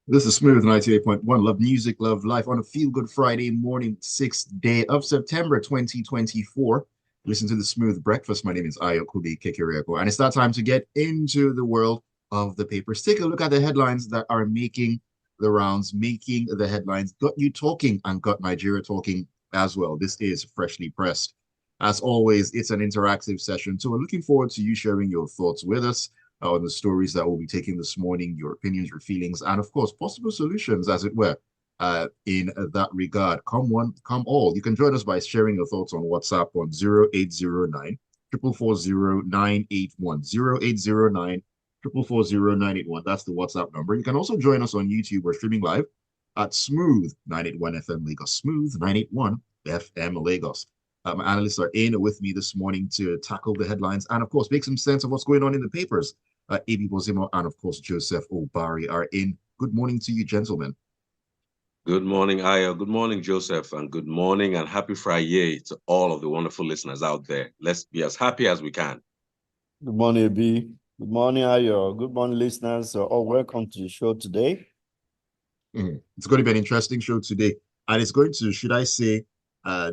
This is Smooth 98.1. Love music, love life on a feel good Friday morning, 6th day of September 2024. Listen to the Smooth Breakfast. My name is Ayokunmi, and it's that time to get into the world of the papers. Take a look at the headlines that are making the rounds, making the headlines. Got you talking and got Nigeria talking as well. This is Freshly Pressed. As always, it's an interactive session, so we're looking forward to you sharing your thoughts with us on the stories that we'll be taking this morning, your opinions, your feelings, and of course, possible solutions, as it were, in that regard. Come one, come all. You can join us by sharing your thoughts on WhatsApp on 0809 440 981. 0809 440 981. That's the WhatsApp number. You can also join us on YouTube. We're streaming live at Smooth 981 FM Lagos. Smooth 981 FM Lagos. My analysts are in with me this morning to tackle the headlines and, of course, make some sense of what's going on in the papers. AB Bozimo and, of course, Joseph Obari are in. Good morning to you, gentlemen. Good morning, Ayo. Good morning, Joseph. And good morning and happy Friday to all of the wonderful listeners out there. Let's be as happy as we can. Good morning, AB. Good morning, Ayo. Good morning, listeners. All welcome to the show today. It's going to be an interesting show today. And it's going to, should I say,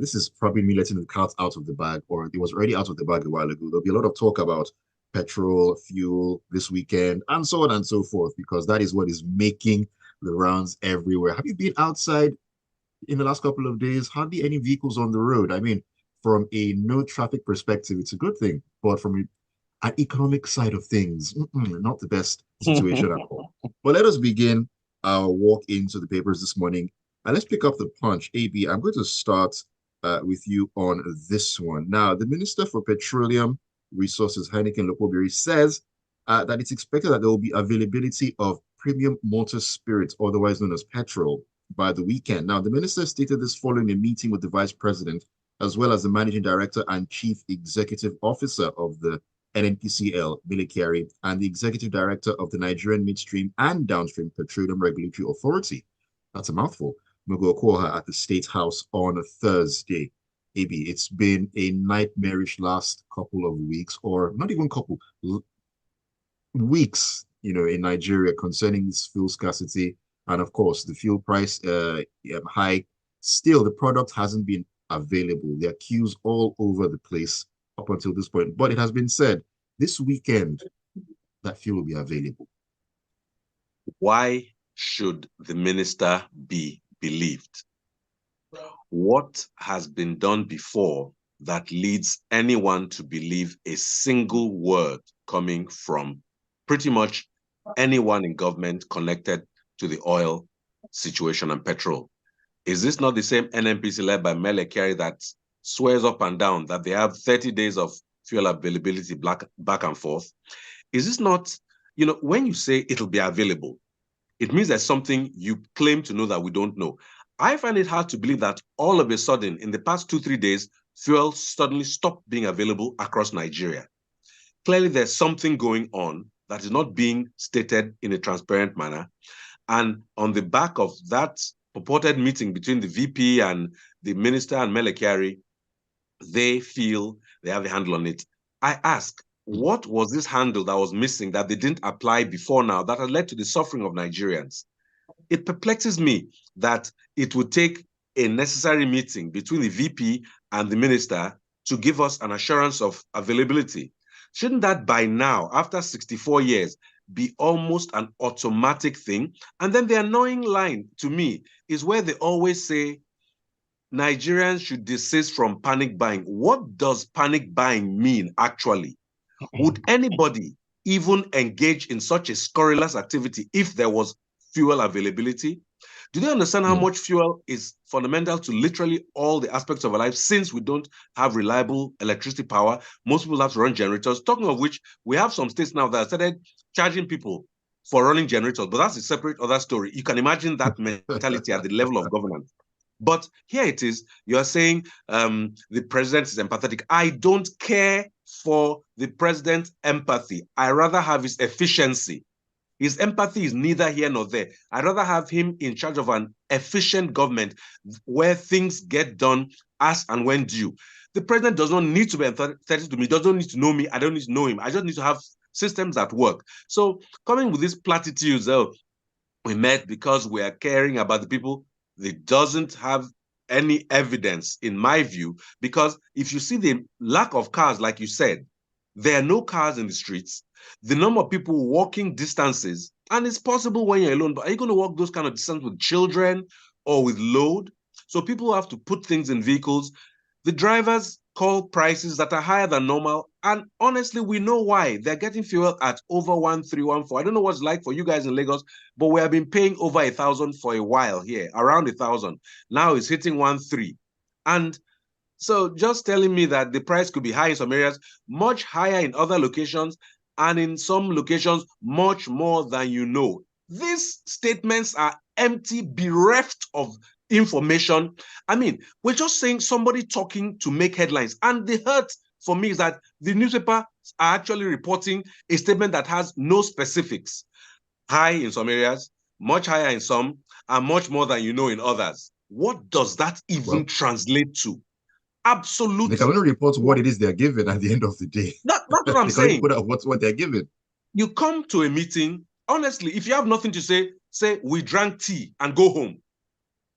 this is probably me letting the cat out of the bag, or it was already out of the bag a while ago. There'll be a lot of talk about petrol, fuel this weekend, and so on and so forth, because that is what is making the rounds everywhere. Have you been outside in the last couple of days? Hardly any vehicles on the road. I mean, from a no traffic perspective, it's a good thing, but from an economic side of things, not the best situation at all. But let us begin our walk into the papers this morning. And let's pick up the punch. AB, I'm going to start with you on this one. Now, the Minister for Petroleum Resources, Heineken Lokobiri, says that it's expected that there will be availability of premium motor spirits, otherwise known as petrol, by the weekend. Now, the minister stated this following a meeting with the vice president, as well as the managing director and chief executive officer of the NNPCL, Mele Kyari, and the executive director of the Nigerian Midstream and Downstream Petroleum Regulatory Authority. That's a mouthful. Mugo Koha at the State House on Thursday. AB, it's been a nightmarish last couple of weeks, or not even couple, weeks, in Nigeria concerning this fuel scarcity. And of course, the fuel price high. Still, the product hasn't been available. There are queues all over the place up until this point. But it has been said this weekend that fuel will be available. Why should the minister be believed? What has been done before that leads anyone to believe a single word coming from pretty much anyone in government connected to the oil situation and petrol? Is this not the same NNPC led by Mele Kyari that swears up and down that they have 30 days of fuel availability back and forth? Is this not, when you say it'll be available, it means there's something you claim to know that we don't know. I find it hard to believe that all of a sudden, in the past 2-3 days, fuel suddenly stopped being available across Nigeria. Clearly, there's something going on that is not being stated in a transparent manner. And on the back of that purported meeting between the VP and the minister and Mele Kyari, they feel they have a handle on it. I ask, what was this handle that was missing that they didn't apply before now that has led to the suffering of Nigerians? It perplexes me that it would take a necessary meeting between the VP and the minister to give us an assurance of availability. Shouldn't that by now, after 64 years, be almost an automatic thing? And then the annoying line to me is where they always say Nigerians should desist from panic buying. What does panic buying mean, actually? Would anybody even engage in such a scurrilous activity if there was fuel availability? Do they understand how much fuel is fundamental to literally all the aspects of our life, since we don't have reliable electricity power? Most people have to run generators. Talking of which, we have some states now that have started charging people for running generators, but that's a separate other story. You can imagine that mentality at the level of governance. But here it is, you're saying the president is empathetic. I don't care for the president's empathy. I rather have his efficiency. His empathy is neither here nor there. I'd rather have him in charge of an efficient government where things get done as and when due. The president does not need to be empathetic to me. He doesn't need to know me. I don't need to know him. I just need to have systems at work. So coming with these platitudes, oh, we met because we are caring about the people, it doesn't have any evidence, in my view, because if you see the lack of cars, like you said, there are no cars in the streets, the number of people walking distances, and it's possible when you're alone, but are you going to walk those kind of distance with children or with load? So people have to put things in vehicles. The drivers call prices that are higher than normal. And honestly, we know why. They're getting fuel at over 1,314. I don't know what's like for you guys in Lagos, but we have been paying over 1,000 for a while here, around 1,000. Now it's hitting 1,300. And so just telling me that the price could be high in some areas, much higher in other locations, and in some locations, much more than you know. These statements are empty, bereft of information. I mean, we're just saying somebody talking to make headlines. And the hurt for me is that the newspaper are actually reporting a statement that has no specifics. High in some areas, much higher in some, and much more than you know in others. What does that even translate to? Absolutely. They can only report what it is they're given at the end of the day. That's what I'm they saying. They can only put out what they're given. You come to a meeting, honestly, if you have nothing to say we drank tea and go home.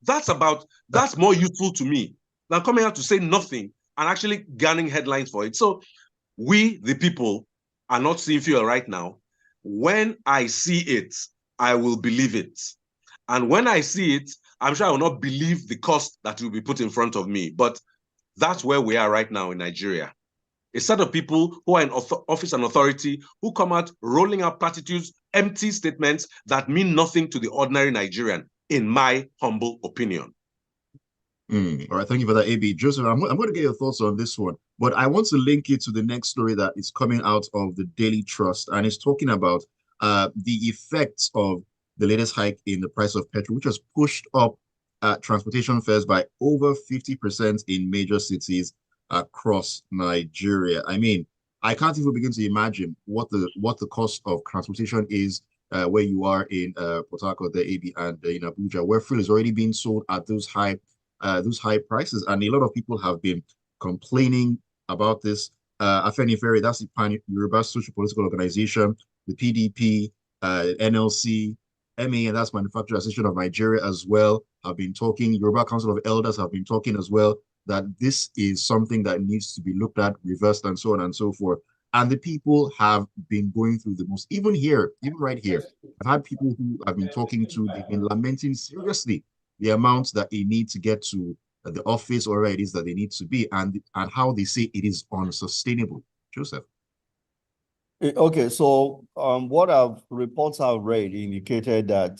That's more useful to me than coming out to say nothing and actually garnering headlines for it. So we, the people, are not seeing fuel right now. When I see it, I will believe it. And when I see it, I'm sure I will not believe the cost that will be put in front of me. But that's where we are right now in Nigeria. A set of people who are in office and authority who come out rolling out platitudes, empty statements that mean nothing to the ordinary Nigerian, in my humble opinion. All right, thank you for that, AB. Joseph, I'm going to get your thoughts on this one, but I want to link it to the next story that is coming out of the Daily Trust, and it's talking about the effects of the latest hike in the price of petrol, which has pushed up transportation fares by over 50% in major cities across Nigeria. I mean, I can't even begin to imagine what the cost of transportation is where you are in Port Harcourt, the AB, and in Abuja, where fuel is already being sold at those high prices, and a lot of people have been complaining about this. Afenifere, that's the Yoruba Social Political Organization, the PDP, NLC, MA, and that's Manufacturers Association of Nigeria as well, have been talking. Yoruba Council of Elders have been talking as well, that this is something that needs to be looked at, reversed, and so on and so forth. And the people have been going through the most, even here, even right here. I've had people who I've been talking to, they've been lamenting seriously the amount that they need to get to the office or where it is that they need to be, and how they say it is unsustainable. Joseph. Okay, so what reports I've read indicated that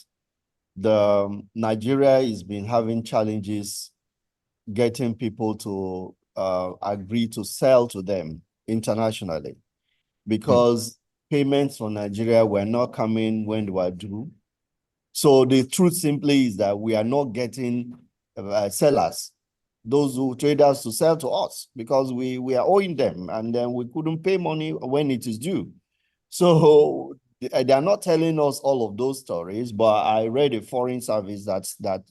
the Nigeria has been having challenges getting people to agree to sell to them internationally because payments from Nigeria were not coming when they were due. So the truth simply is that we are not getting sellers, those who traders, to sell to us because we are owing them, and then we couldn't pay money when it is due. So they are not telling us all of those stories, but I read a foreign service that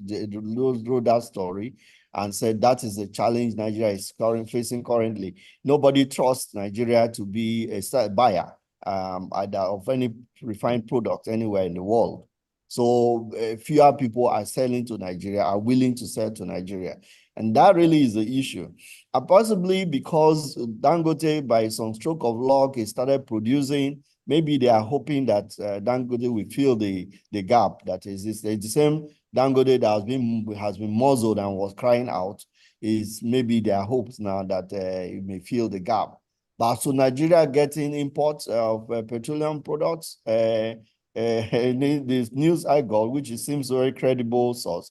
wrote that story and said that is the challenge Nigeria is facing currently. Nobody trusts Nigeria to be a buyer of any refined product anywhere in the world. So fewer people are selling to Nigeria, are willing to sell to Nigeria. And that really is the issue. Possibly because Dangote, by some stroke of luck, he started producing. Maybe they are hoping that Dangote will fill the gap that exists. The same Dangote that has been muzzled and was crying out is maybe their hopes now that it may fill the gap. But so Nigeria getting imports of petroleum products, this news I got, which seems very credible source,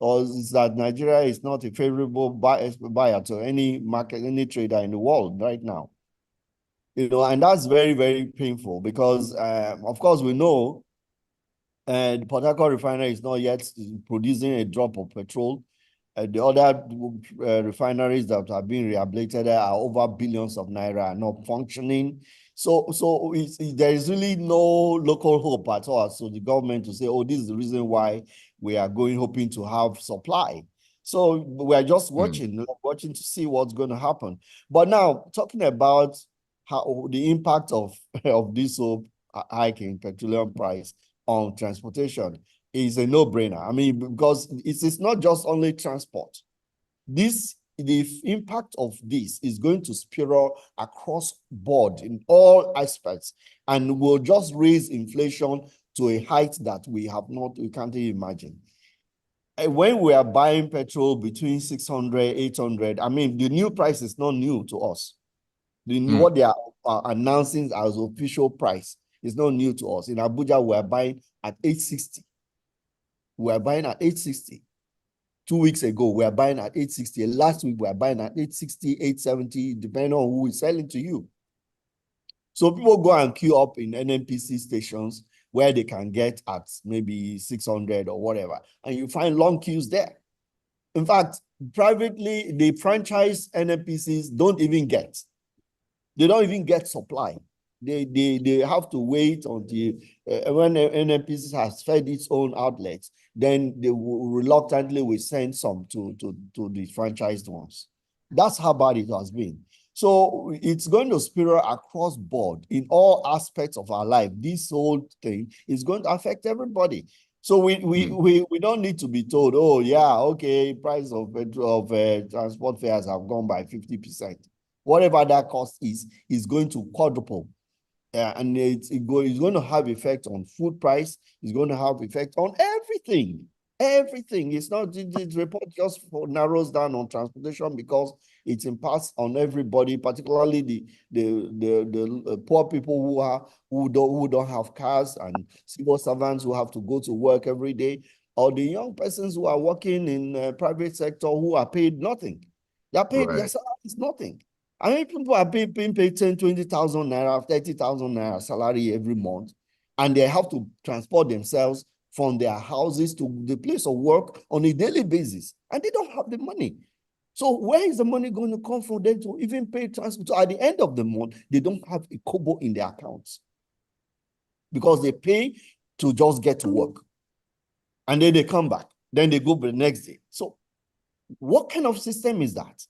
or is that Nigeria is not a favorable buyer to any market, any trader in the world right now. And that's very, very painful because, of course, we know the Port Harcourt refinery is not yet producing a drop of petrol. The other refineries that are being rehabilitated are over billions of naira, are not functioning. So there is really no local hope at all. So the government to say, oh, this is the reason why we are hoping to have supply. So we are just watching to see what's going to happen. But now, talking about how the impact of this whole hike in petroleum price on transportation is a no-brainer. I mean, because it's not just only transport. The impact of this is going to spiral across board in all aspects and will just raise inflation to a height that we can't even imagine. When we are buying petrol between 600, 800, I mean, the new price is not new to us. What they are announcing as official price is not new to us. In Abuja, we are buying at 860. We are buying at 860. 2 weeks ago, we are buying at 860. Last week, we are buying at 860, 870, depending on who is selling to you. So people go and queue up in NNPC stations where they can get at maybe 600 or whatever, and you find long queues there. In fact, privately, the franchise NNPCs don't even get. They don't even get supply. They have to wait until when NNPC has fed its own outlets, then they reluctantly will send some to the franchised ones. That's how bad it has been. So it's going to spiral across board in all aspects of our life. This whole thing is going to affect everybody. So we don't need to be told, oh yeah, okay, price of transport fares have gone by 50%. Whatever that cost is going to quadruple. And it's going to have effect on food price. It's going to have effect on everything. Everything. It's not, the report just narrows down on transportation because it impacts on everybody, particularly the poor people who don't have cars, and civil servants who have to go to work every day, or the young persons who are working in private sector who are paid nothing. They are paid, their salary is nothing. I mean, people are being paid 10, 20,000 naira, 30,000 naira salary every month, and they have to transport themselves from their houses to the place of work on a daily basis, and they don't have the money. So where is the money going to come from them to even pay transport? So at the end of the month, they don't have a kobo in their accounts because they pay to just get to work, and then they come back, then they go the next day. So what kind of system is that?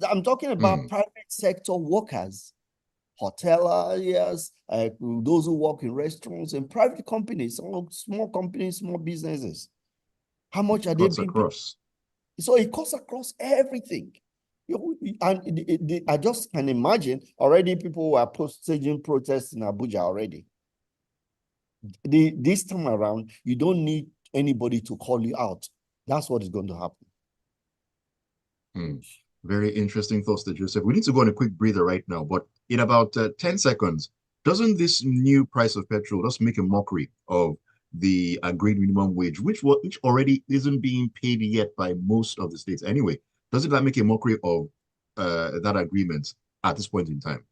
I'm talking about private sector workers, hoteliers, those who work in restaurants and private companies, small companies, small businesses. How much are they being paid? So it cuts across everything. And I just can imagine already people were staging protests in Abuja already. This time around, you don't need anybody to call you out. That's what is going to happen. Very interesting thoughts there, Joseph. We need to go on a quick breather right now, but in about 10 seconds, doesn't this new price of petrol just make a mockery of the agreed minimum wage, which already isn't being paid yet by most of the states anyway? Doesn't that make a mockery of that agreement at this point in time?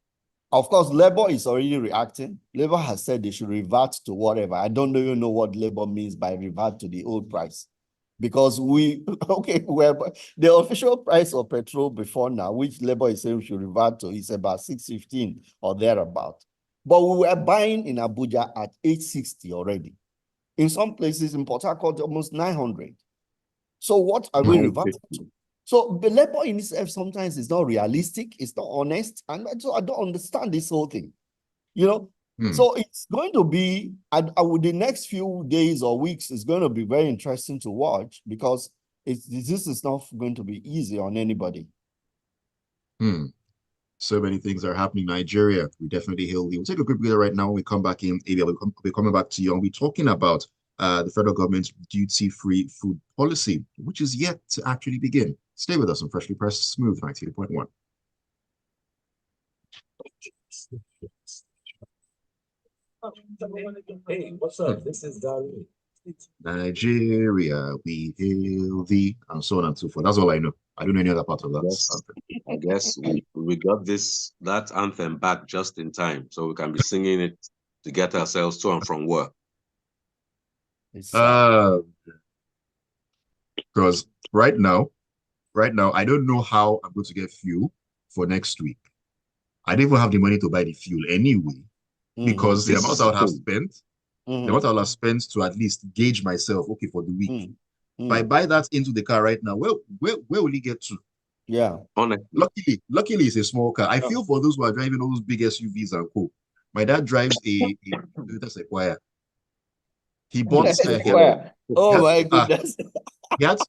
Of course, Labour is already reacting. Labour has said they should revert to whatever. I don't even know what Labour means by revert to the old price. Because the official price of petrol before now, which Labour is saying we should revert to, is about 615 or thereabout. But we were buying in Abuja at 860 already. In some places in Port Harcourt, almost 900. So what are we reverting to? So the Labour in itself sometimes is not realistic, it's not honest, and so I don't understand this whole thing. So it's going to be, the next few days or weeks is going to be very interesting to watch because this is not going to be easy on anybody. So many things are happening in Nigeria. We definitely hail you. We'll take a quick breather right now. When we come back in, we'll be coming back to you, and we're talking about the federal government's duty-free food policy, which is yet to actually begin. Stay with us on Freshly Pressed Smooth 98.1. Hey, what's up? This is Dari. Nigeria, we hail thee, and so on and so forth. That's all I know. I don't know any other part of that. I guess we got that anthem back just in time, so we can be singing it to get ourselves to and from work. Because right now, I don't know how I'm going to get fuel for next week. I don't even have the money to buy the fuel anyway, because the amount I would have spent, the amount I would have spent to at least gauge myself, okay, for the week. If I buy that into the car right now, where will it get to? Yeah. Honestly. Luckily, it's a small car. I feel for those who are driving all those big SUVs and co. My dad drives a Toyota Sequoia. He bought Sequoia. Oh my goodness.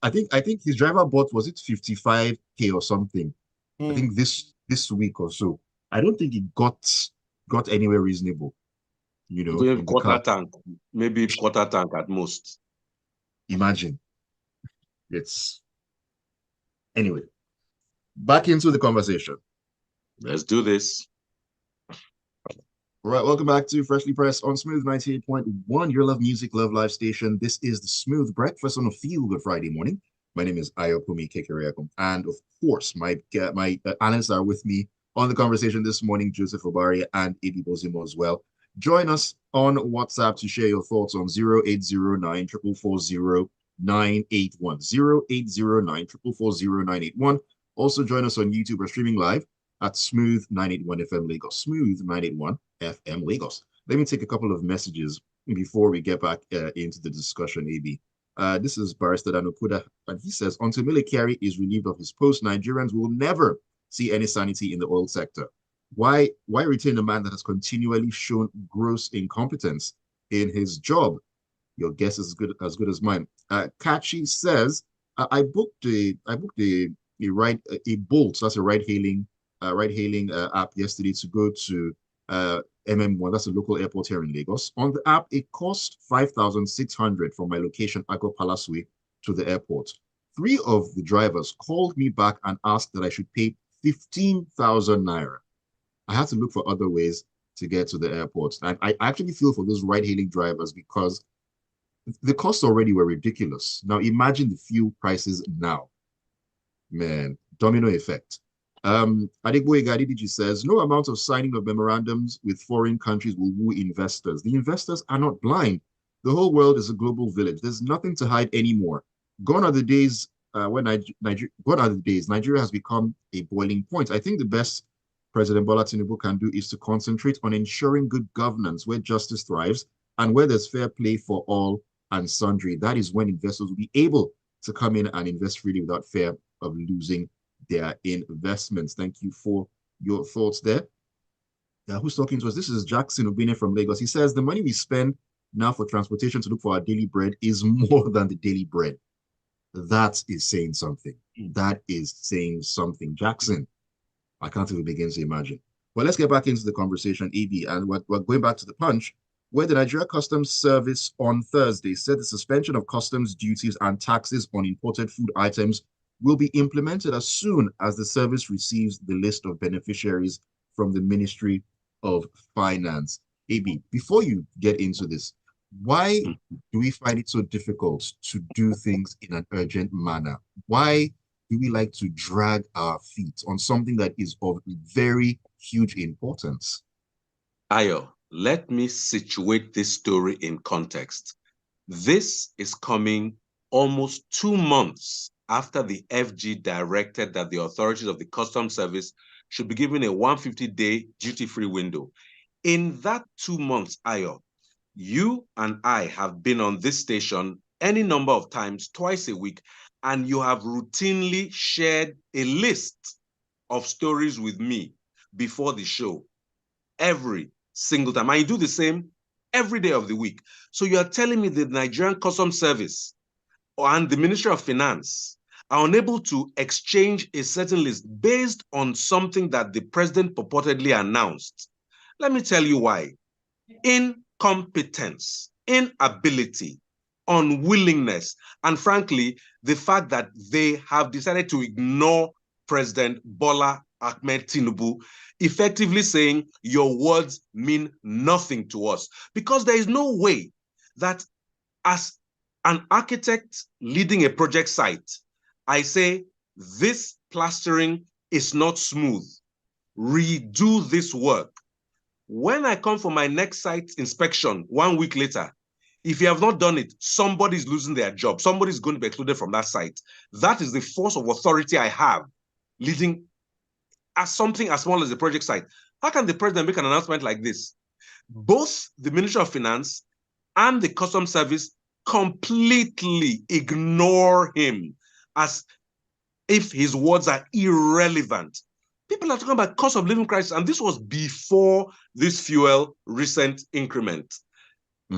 I think his driver bought, was it 55K or something? I Hmm. think this week or so. I don't think it got anywhere reasonable, Maybe in the quarter car. tank, maybe quarter tank at most. Imagine. It's anyway. Back into the conversation. Let's do this. All right, welcome back to Freshly Pressed on Smooth 98.1, your love music, love live station. This is the Smooth Breakfast on a Feel Good Friday morning. My name is Ayokunmi Kekereakum. And of course, my analysts are with me on the conversation this morning, Joseph Obari and Eddie Bozimo as well. Join us on WhatsApp to share your thoughts on 0809 440 981. 0809 440 981. Also join us on YouTube or streaming live at Smooth 981 FM Lagos. Smooth 981 FM Lagos. Let me take a couple of messages before we get back into the discussion, AB. This is Barrister Danokuda, and he says, until Mele Kyari is relieved of his post, Nigerians will never see any sanity in the oil sector. Why retain a man that has continually shown gross incompetence in his job? Your guess is as good as mine. Kachi says, I booked a Bolt, that's a ride hailing app yesterday to go to MM1, that's a local airport here in Lagos. On the app, it cost 5,600 from my location, Agro Palaswe, to the airport. Three of the drivers called me back and asked that I should pay 15,000 naira. I had to look for other ways to get to the airport. And I actually feel for those ride-hailing drivers because the costs already were ridiculous. Now imagine the fuel prices now. Man, domino effect. Adegboye Gadidiji says, no amount of signing of memorandums with foreign countries will woo investors. The investors are not blind. The whole world is a global village. There's nothing to hide anymore. Gone are the days Nigeria has become a boiling point. I think the best President Bola Tinubu can do is to concentrate on ensuring good governance where justice thrives and where there's fair play for all and sundry. That is when investors will be able to come in and invest freely without fear of losing their investments. Thank you for your thoughts there. Who's talking to us? This is Jackson Obine from Lagos. He says the money we spend now for transportation to look for our daily bread is more than the daily bread. That is saying something. That is saying something. Jackson, I can't even begin to imagine. Well, let's get back into the conversation, EB, and we're going back to the punch, where the Nigeria Customs Service on Thursday said the suspension of customs duties and taxes on imported food items will be implemented as soon as the service receives the list of beneficiaries from the Ministry of Finance. AB, before you get into this, why do we find it so difficult to do things in an urgent manner? Why do we like to drag our feet on something that is of very huge importance? Ayo, let me situate this story in context. This is coming almost 2 months after the FG directed that the authorities of the Customs Service should be given a 150-day duty-free window. In that 2 months, Ayo, you and I have been on this station any number of times, twice a week, and you have routinely shared a list of stories with me before the show every single time. And you do the same every day of the week. So you are telling me the Nigerian Customs Service and the Ministry of Finance are unable to exchange a certain list based on something that the president purportedly announced. Let me tell you why. Incompetence, inability, unwillingness, and frankly, the fact that they have decided to ignore President Bola Ahmed Tinubu, effectively saying your words mean nothing to us. Because there is no way that as an architect leading a project site, I say this plastering is not smooth. Redo this work. When I come for my next site inspection 1 week later, if you have not done it, somebody's losing their job. Somebody's going to be excluded from that site. That is the force of authority I have leading as something as small as a project site. How can the president make an announcement like this? Both the Ministry of Finance and the Customs Service completely ignore him as if his words are irrelevant. People are talking about cost of living crisis, and this was before this fuel recent increment.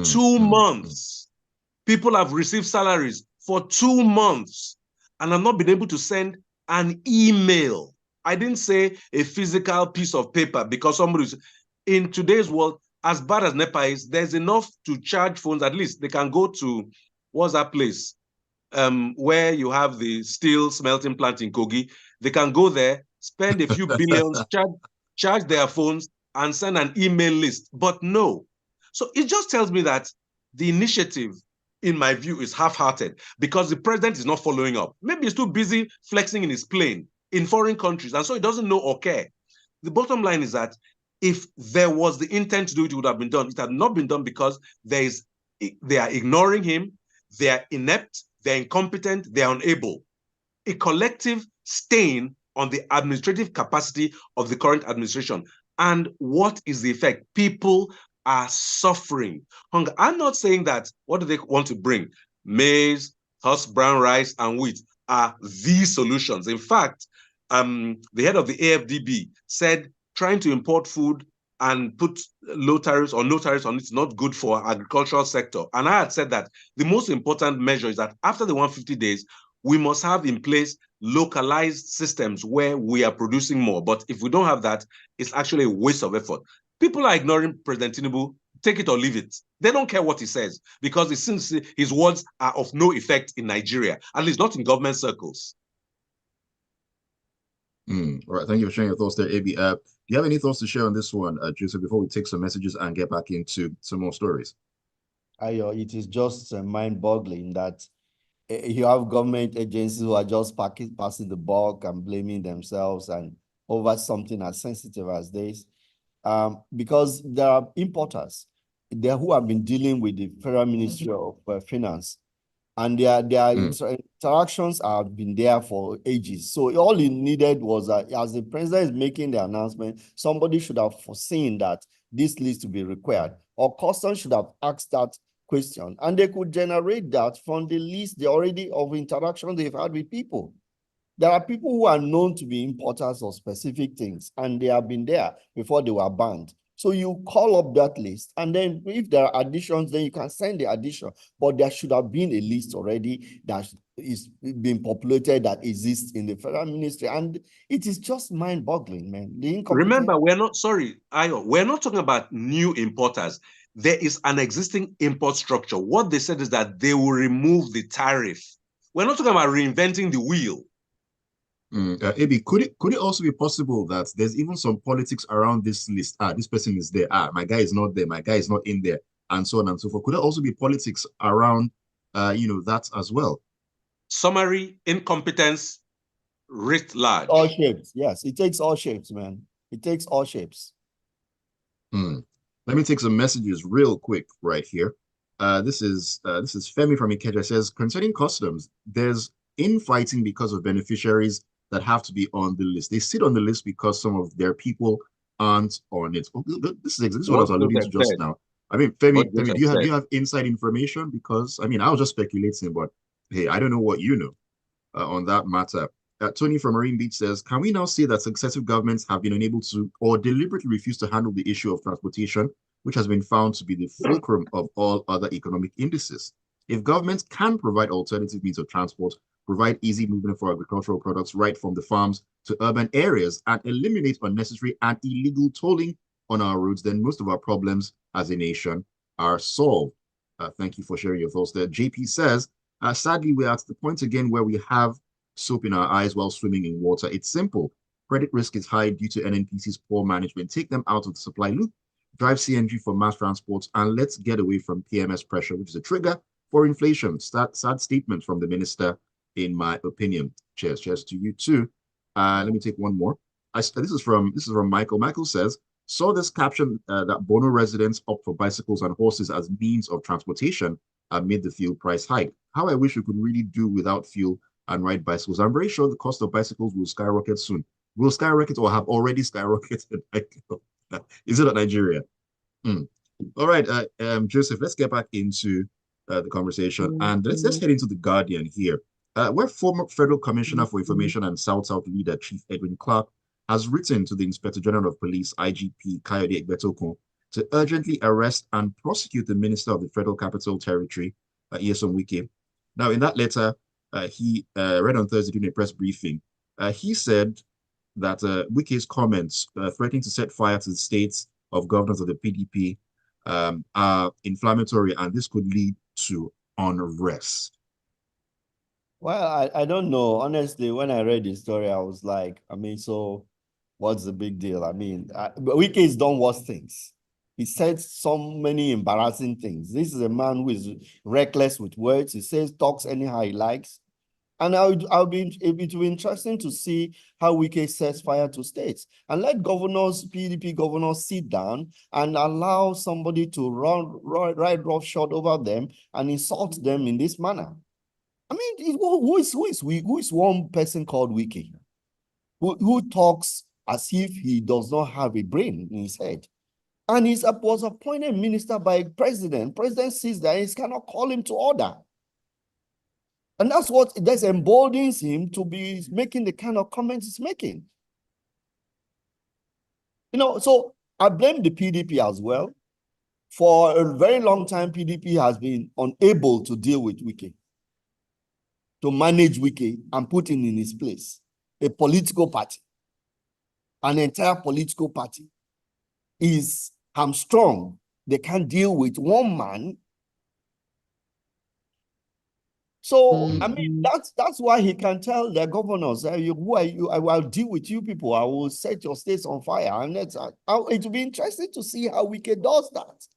2 months. People have received salaries for 2 months and have not been able to send an email. I didn't say a physical piece of paper because somebody's in today's world, as bad as NEPA is, there's enough to charge phones. At least they can go to, what's that place? Where you have the steel smelting plant in Kogi. They can go there, spend a few billions, charge their phones, and send an email list. But no. So it just tells me that the initiative, in my view, is half-hearted because the president is not following up. Maybe he's too busy flexing in his plane in foreign countries, and so he doesn't know or care. The bottom line is that if there was the intent to do it, it would have been done. It had not been done because they are ignoring him, they are inept, they're incompetent, they're unable. A collective stain on the administrative capacity of the current administration. And what is the effect? People are suffering hunger. I'm not saying that what do they want to bring? Maize, husk brown rice, and wheat are the solutions. In fact, the head of the AFDB said trying to import food and put low tariffs or no tariffs on it is not good for agricultural sector. And I had said that the most important measure is that after the 150 days, we must have in place localized systems where we are producing more. But if we don't have that, it's actually a waste of effort. People are ignoring President Tinubu, take it or leave it. They don't care what he says because it seems his words are of no effect in Nigeria, at least not in government circles. All right, thank you for sharing your thoughts there, AB. Do you have any thoughts to share on this one, Joseph, before we take some messages and get back into some more stories? Ayo, it is just mind-boggling that you have government agencies who are just passing the buck and blaming themselves and over something as sensitive as this. Because there are importers there who have been dealing with the Federal Ministry of Finance, and their interactions have been there for ages. So all it needed was that as the president is making the announcement, somebody should have foreseen that this list to be required, or customs should have asked that question, and they could generate that from the list they already of interactions they've had with people. There are people who are known to be importers of specific things, and they have been there before they were banned. So you call up that list, and then if there are additions, then you can send the addition. But there should have been a list already that is being populated that exists in the federal ministry, and it is just mind-boggling, man. Remember, we're not talking about new importers. There is an existing import structure. What they said is that they will remove the tariff. We're not talking about reinventing the wheel. AB, could it also be possible that there's even some politics around this list? This person is there. My guy is not there. My guy is not in there, and so on and so forth. Could there also be politics around, that as well? Summary, incompetence, writ large. All shapes. Yes, it takes all shapes, man. It takes all shapes. Let me take some messages real quick right here. This is Femi from Ikeja. Says concerning customs, there's infighting because of beneficiaries that have to be on the list. They sit on the list because some of their people aren't on it. Oh, this is what I was alluding to just now. I mean, Femi, do you have inside information? Because I mean, I was just speculating, but hey, I don't know what you know on that matter. Tony from Marine Beach says, can we now say that successive governments have been unable to or deliberately refuse to handle the issue of transportation, which has been found to be the fulcrum of all other economic indices? If governments can provide alternative means of transport, provide easy movement for agricultural products right from the farms to urban areas, and eliminate unnecessary and illegal tolling on our roads, then most of our problems as a nation are solved. Thank you for sharing your thoughts there. JP says, sadly, we're at the point again where we have soap in our eyes while swimming in water. It's simple. Credit risk is high due to NNPC's poor management. Take them out of the supply loop, drive CNG for mass transports, and let's get away from PMS pressure, which is a trigger for inflation. Sad statement from the minister, in my opinion. Cheers to you too. Let me take one more. This is from Michael. Michael says, saw this caption that Bono residents opt for bicycles and horses as means of transportation amid the fuel price hike. How I wish we could really do without fuel and ride bicycles. I'm very sure the cost of bicycles will skyrocket soon. Will skyrocket or have already skyrocketed? Is it not Nigeria? All right, Joseph, let's get back into the conversation and let's head into The Guardian here. where former Federal Commissioner for Information and South-South leader Chief Edwin Clark has written to the Inspector General of Police, IGP Kayode Egbetokun, to urgently arrest and prosecute the Minister of the Federal Capital Territory, Nyesom Wike. Now, in that letter, he read on Thursday during a press briefing, he said that Wike's comments threatening to set fire to the states of governors of the PDP are inflammatory, and this could lead to unrest. Well, I don't know. Honestly, when I read the story, I was like, I mean, so what's the big deal? I mean, Wike has done worse things. He said so many embarrassing things. This is a man who is reckless with words. He says, talks anyhow he likes. And it will be interesting to see how Wike sets fire to states and let governors, PDP governors, sit down and allow somebody to ride roughshod over them and insult them in this manner. I mean, who is one person called Wike who talks as if he does not have a brain in his head? And he was appointed minister by president. President sees that he cannot call him to order. And that's what emboldens him to be making the kind of comments he's making. You know, so I blame the PDP as well. For a very long time, PDP has been unable to deal with Wike, to manage Wike and put him in his place. A political party, an entire political party is hamstrung. They can't deal with one man. So, I mean, that's why he can tell the governors, who are you? I will deal with you people. I will set your states on fire. And it will be interesting to see how Wike does that.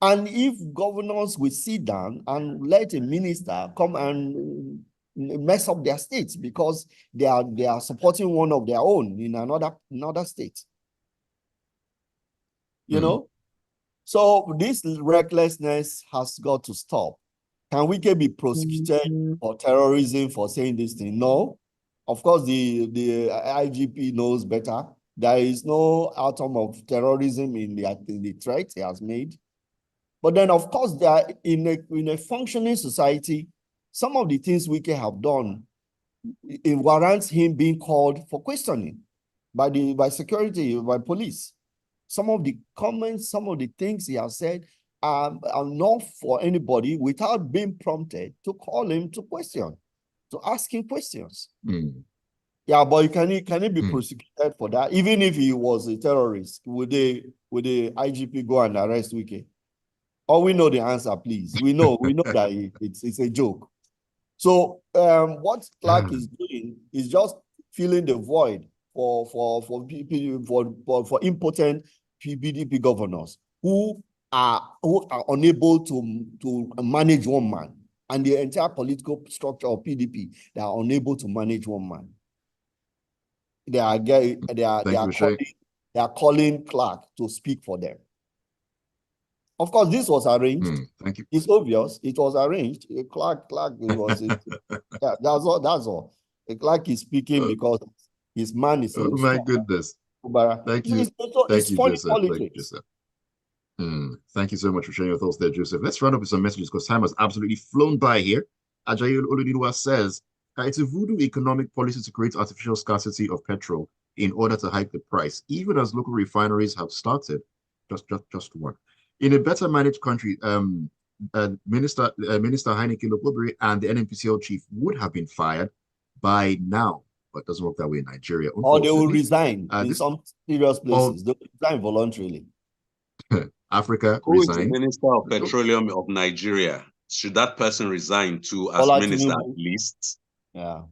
And if governors will sit down and let a minister come and mess up their states because they are supporting one of their own in another state. You know? So this recklessness has got to stop. Can Wike be prosecuted for terrorism for saying this thing? No. Of course, the IGP knows better. There is no atom of terrorism in the threat he has made. But then, of course, in a functioning society, some of the things Wike have done, it warrants him being called for questioning by security, by police. Some of the comments, some of the things he has said are not for anybody without being prompted to call him to question, to ask him questions. Yeah, but can he be prosecuted for that? Even if he was a terrorist, would the IGP go and arrest Wike? Oh, we know the answer, please. We know that it's a joke. So what Clark is doing is just filling the void for impotent PDP governors who are unable to manage one man, and the entire political structure of PDP, they are unable to manage one man. They are calling Clark to speak for them. Of course, this was arranged. Thank you. It's obvious. It was arranged. Clark was it. Yeah, that's all. Clark is speaking because his man is. Oh my goodness. Thank you. It's funny Joseph. Politics. Thank you, Joseph. Thank you so much for sharing your thoughts there, Joseph. Let's run up with some messages because time has absolutely flown by here. Ajayi Oludinwa says, it's a voodoo economic policy to create artificial scarcity of petrol in order to hike the price, even as local refineries have started. Just one. In a better managed country, Minister Heineken Obari and the NNPCL chief would have been fired by now, but it doesn't work that way in Nigeria. Or they will resign in some serious places. They will resign voluntarily. Africa Who is resign. the Minister of Petroleum of Nigeria? Should that person resign too as minister at least? Yeah.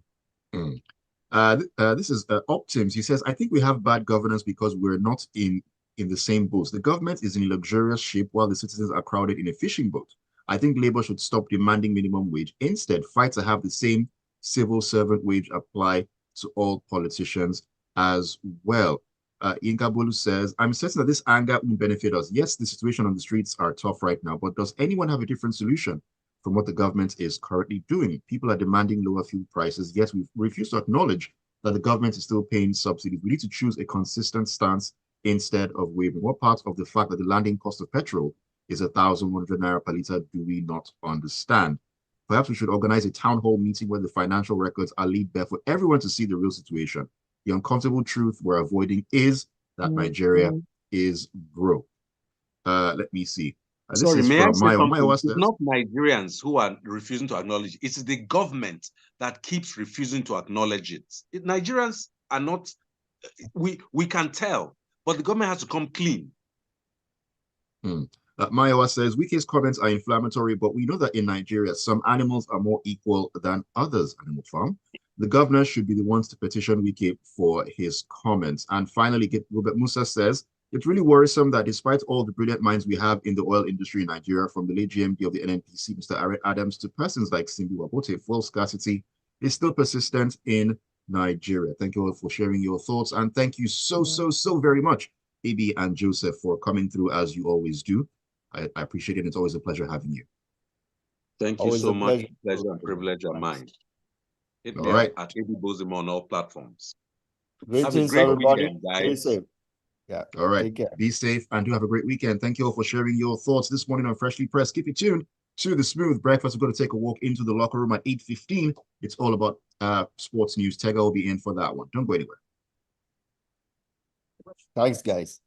This is Optims. He says, I think we have bad governance because we're not in the same boats. The government is in a luxurious ship while the citizens are crowded in a fishing boat. I think labor should stop demanding minimum wage. Instead, fight to have the same civil servant wage apply to all politicians as well. Inka Bolu says, I'm certain that this anger will benefit us. Yes, the situation on the streets are tough right now, but does anyone have a different solution from what the government is currently doing? People are demanding lower fuel prices, yet we refuse to acknowledge that the government is still paying subsidies. We need to choose a consistent stance instead of wavering. What part of the fact that the landing cost of petrol is 1,100 naira per liter do we not understand? Perhaps we should organize a town hall meeting where the financial records are laid bare for everyone to see the real situation. The uncomfortable truth we're avoiding is that Nigeria is broke. Let me see. This Sorry, is may I from say Maya. something? Maya, It's not Nigerians who are refusing to acknowledge it. It's the government that keeps refusing to acknowledge it. Nigerians are not, we can tell, but the government has to come clean. Maya says, Wike's comments are inflammatory, but we know that in Nigeria, some animals are more equal than others, Animal Farm. The governor should be the ones to petition Wike for his comments. And finally, Robert Musa says, it's really worrisome that despite all the brilliant minds we have in the oil industry in Nigeria, from the late GMD of the NNPC, Mr. Aaron Adams, to persons like Simbi Wabote, fuel scarcity is still persistent in Nigeria. Thank you all for sharing your thoughts. And thank you so very much, AB and Joseph, for coming through as you always do. I appreciate it. It's always a pleasure having you. Thank you so much. Pleasure and privilege are mine. Hit me up at AB Bozimo on all platforms. Greetings, have a great everybody. weekend, guys. Stay safe. Yeah. All right. Take care. Be safe and do have a great weekend. Thank you all for sharing your thoughts this morning on Freshly Pressed. Keep it tuned to the Smooth Breakfast. We're going to take a walk into the locker room at 8:15. It's all about sports news. Tega will be in for that one. Don't go anywhere. Thanks, guys.